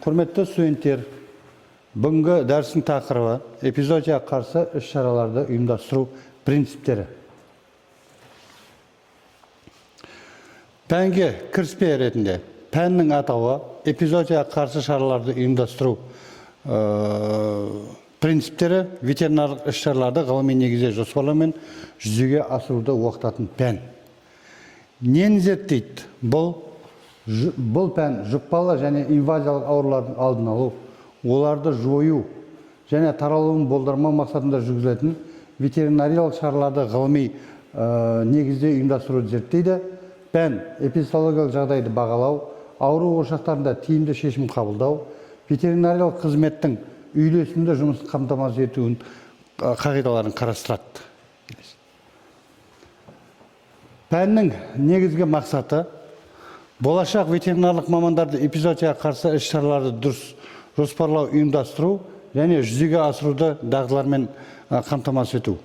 Құрметті студенттер, бүгінгі дәрістің тақырыбы эпизоотияға қарсы іс-шараларды ұйымдастыру принциптері. Пәнге кіріспе ретінде пәннің атауы эпизоотияға қарсы шараларды ұйымдастыру принциптері ветеринарлық іс-шараларды ғылыми негізде жоспарлаумен жүзеге асыруды оқытатын пән. Нені зерттейді? Бұл пән жұқпалы және инвазиялық аурулардың алдын алу, оларды жою және таралуын болдырмау мақсатында жүргізілетін ветеринариялық шараларды ғылыми негізде ұйымдастыруды зерттейді. Пән эпидемиологиялық жағдайды бағалау, ауру ошақтарында тиімді шешім қабылдау, ветеринариялық қызметтің үйлесімді жұмысын қамтамасыз етуін қағидаларын қарастырады. Пәннің негізгі мақсаты болашақ ветеринарлық мамандарды эпизоотияға қарсы іс-шараларды дұрыс жоспарлау, ұйымдастыру және жүзеге асыруды дағдылармен қамтамасыз ету.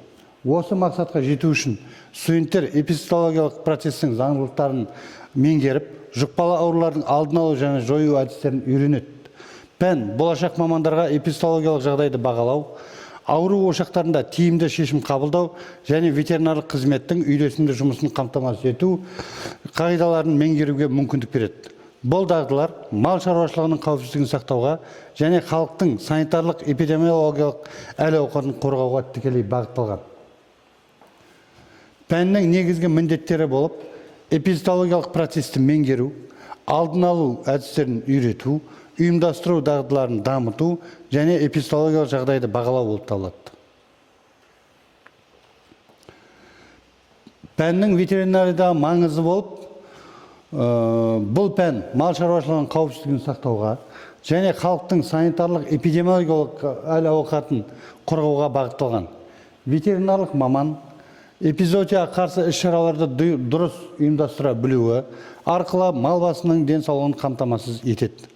Осы мақсатқа жету үшін студенттер эпидемиологиялық процестің заңдылықтарын меңгеріп, жұқпалы аурулардың алдын алу және жою әдістерін үйренеді. Пән болашақ мамандарға эпидемиологиялық жағдайды бағалау, ауру ошақтарында тиімді шешім қабылдау және ветеринарлық қызметтің үйлесімді жұмысын қамтамасыз ету қағидаларын меңгеруге мүмкіндік береді. Бұл дағдылар мал шаруашылығының қауіпсіздігін сақтауға және халықтың санитарлық эпидемиологиялық әл-ауқатын қорғауға тікелей бағытталған. Пәннің негізгі міндеттері болып, эпидемиологиялық процесті меңгеру, алдын алу әдістерін үйрету, ұйымдастыру дағдыларын дамыту және эпидемиологиялық жағдайды бағалау болып табылады. Пәннің ветеринарияда маңызы болып, бұл пән мал шаруашылығының қауіпсіздігін сақтауға және халықтың санитарлық эпидемиологиялық әл-ауқатын қорғауға бағытталған. Ветеринарлық маман эпизоотияға қарсы іс-шараларды дұрыс ұйымдастыра білуі арқылы мал басының денсаулығын қамтамасыз етеді.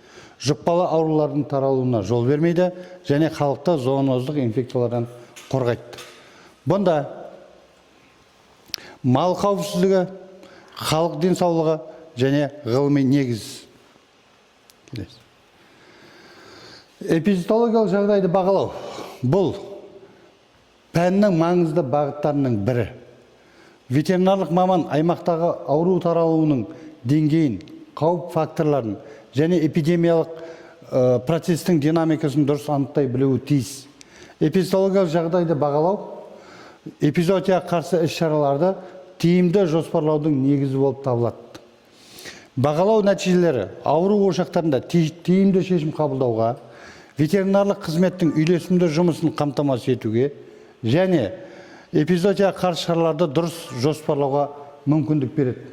Жұқпалы аурулардың таралуына жол бермейді және халықты зооноздық инфекциялардан қорғайды. Бұнда мал қауіпсіздігі, халық денсаулығы және ғылыми негіз. Эпидемиологиялық жағдайды бағалау. Бұл пәннің маңызды бағыттарының бірі. Ветеринарлық маман аймақтағы ауру таралуының деңгейін, қауіп факторларын және эпидемиялық процестің динамикасын дұрыс анықтай білуі тиіс. Эпидемиологиялық жағдайды бағалау эпизоотияға қарсы іс-шараларды тиімді жоспарлаудың негізі болып табылады. Бағалау нәтижелері ауру ошақтарында тиімді шешім қабылдауға, ветеринарлық қызметтің үйлесімді жұмысын қамтамасыз етуге және эпизоотияға қарсы шараларды дұрыс жоспарлауға мүмкіндік береді.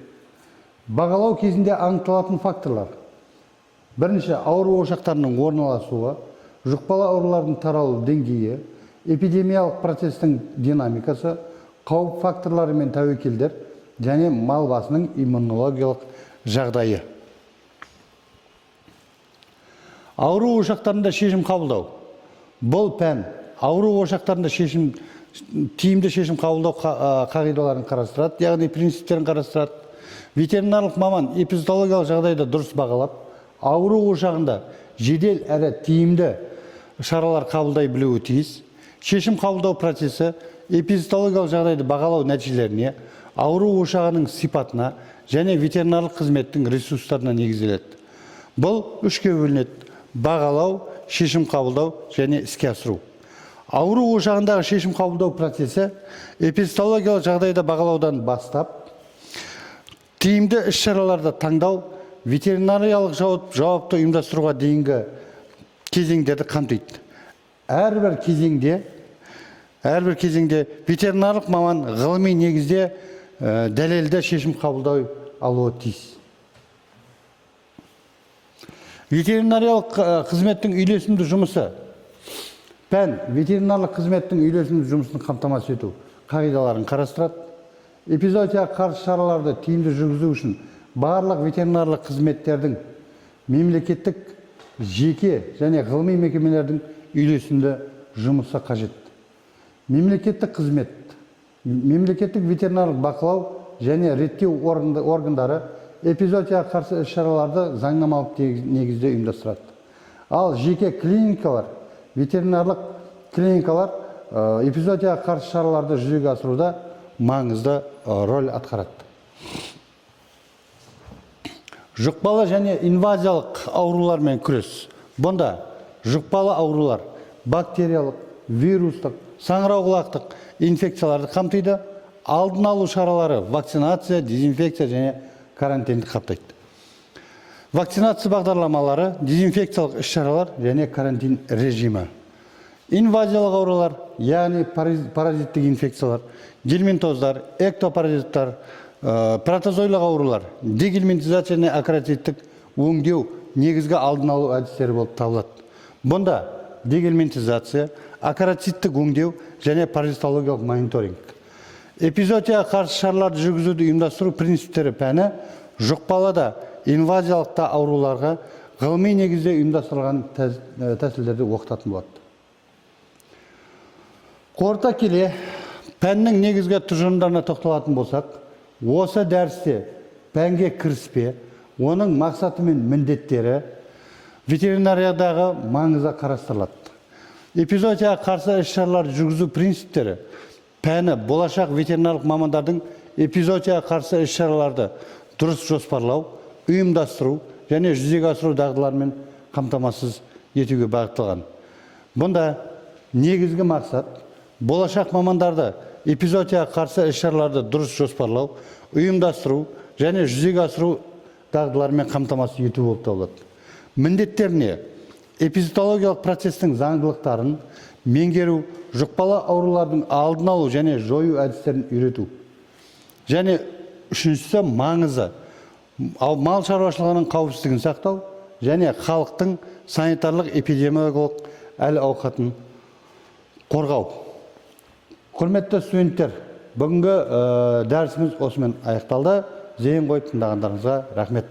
Бағалау кезінде анықталатын факторлар: бірінші, ауру ошақтарының орналасуы, жұқпалы аурулардың таралу деңгейі, эпидемиялық процестің динамикасы, қауіп факторлары мен тәуекелдер және мал басының иммунологиялық жағдайы. Ауру ошақтарында шешім қабылдау. Бұл пән ауру ошақтарында тиімді шешім қабылдау қағидаларын қарастырады, яғни принциптерін қарастырады. Ветеринарлық маман эпидемиологиялық жағдайды дұрыс бағалап, ауру ошағында жедел әрі тиімді шаралар қабылдай білуі тиіс. Шешім қабылдау процесі эпидемиологиялық жағдайды бағалау нәтижелеріне, ауру ошағының сипатына және ветеринарлық қызметтің ресурстарына негізделеді. Бұл үшке бөлінеді: бағалау, шешім қабылдау және іске асыру. Ауру ошағындағы шешім қабылдау процесі эпидемиологиялық жағдайды бағалаудан бастап, тиімді іс-шараларды таңдау, ветеринариялық жауапты ұйымдастыруға дейінгі кезеңдерді қамтиды. Әрбір кезеңде ветеринарлық маман ғылыми негізде дәлелді шешім қабылдай алуы тиіс. Ветеринариялық қызметтің үйлесімді жұмысы. Пән ветеринарлық қызметтің үйлесімді жұмысын қамтамасыз ету қағидаларын қарастырады. Эпизоотияға қарсы шараларды тиімді жүргізу үшін барлық ветеринарлық қызметтердің, мемлекеттік, жеке және ғылыми мекемелердің үйлесімді жұмысы қажет. Мемлекеттік қызмет, мемлекеттік ветеринарлық бақылау және реттеу органдары эпизоотияға қарсы іс-шараларды заңнамалық негізде ұйымдастырады. Ал жеке клиникалар, ветеринарлық клиникалар эпизоотияға қарсы шараларды жүзеге асыруда маңызды роль атқарады. Жұқпалы және инвазиялық аурулармен күрес. Бұнда жұқпалы аурулар бактериялық, вирустық, саңырауқұлақтық инфекцияларды қамтиды. Алдын алу шаралары вакцинация, дезинфекция және карантинді қамтиды. Вакцинация бағдарламалары, дезинфекциялық іс-шаралар және карантин режимі. Инвазиялық аурулар, яғни паразиттік инфекциялар, гельминтоздар, эктопаразиттар, протозойлық аурулар, дегельминтизация және аккаратиттік өңдеу негізгі алдын алу әдістері болып табылады. Бұнда дегельминтизация, аккаратиттік өңдеу және паразитологиялық мониторинг. Эпизоотияға қарсы шараларды жүргізуді ұйымдастыру принциптері пәні жұқпалыда, инвазиялықта ауруларға ғылыми негізде ұйымдастырылған тәсілдерді оқытатын болады. Қорыта келе, пәннің негізгі тұжырымдарына тоқталатын болсақ, осы дәрісте пәнге кіріспе, оның мақсаты мен міндеттері ветеринариядағы маңызы қарастырылады. Эпизоотияға қарсы іс-шараларды жүргізу принциптері пәні болашақ ветеринарлық мамандардың эпизоотияға қарсы іс-шараларды дұрыс жоспарлау, ұйымдастыру және жүзеге асыру дағдыларымен қамтамасыз етуге бағытталған. Бұнда негізгі мақсат болашақ мамандарды эпизоотияға қарсы іс-шараларды дұрыс жоспарлау, ұйымдастыру және жүзеге асыру дағдыларымен қамтамасыз ету болып табылады. Міндеттеріне эпизоотологиялық процестің заңдылықтарын меңгеру, жұқпалы аурулардың алдын алу және жою әдістерін үйрету. Және үшіншісі маңызы мал шаруашылығының қауіпсіздігін сақтау және халықтың санитарлық эпидемиологиялық әл-ауқатын қорғау. Құрметті студенттер, бүгінгі дәрісіміз осымен аяқталды. Зейін қойып тыңдағандарыңызға рахмет.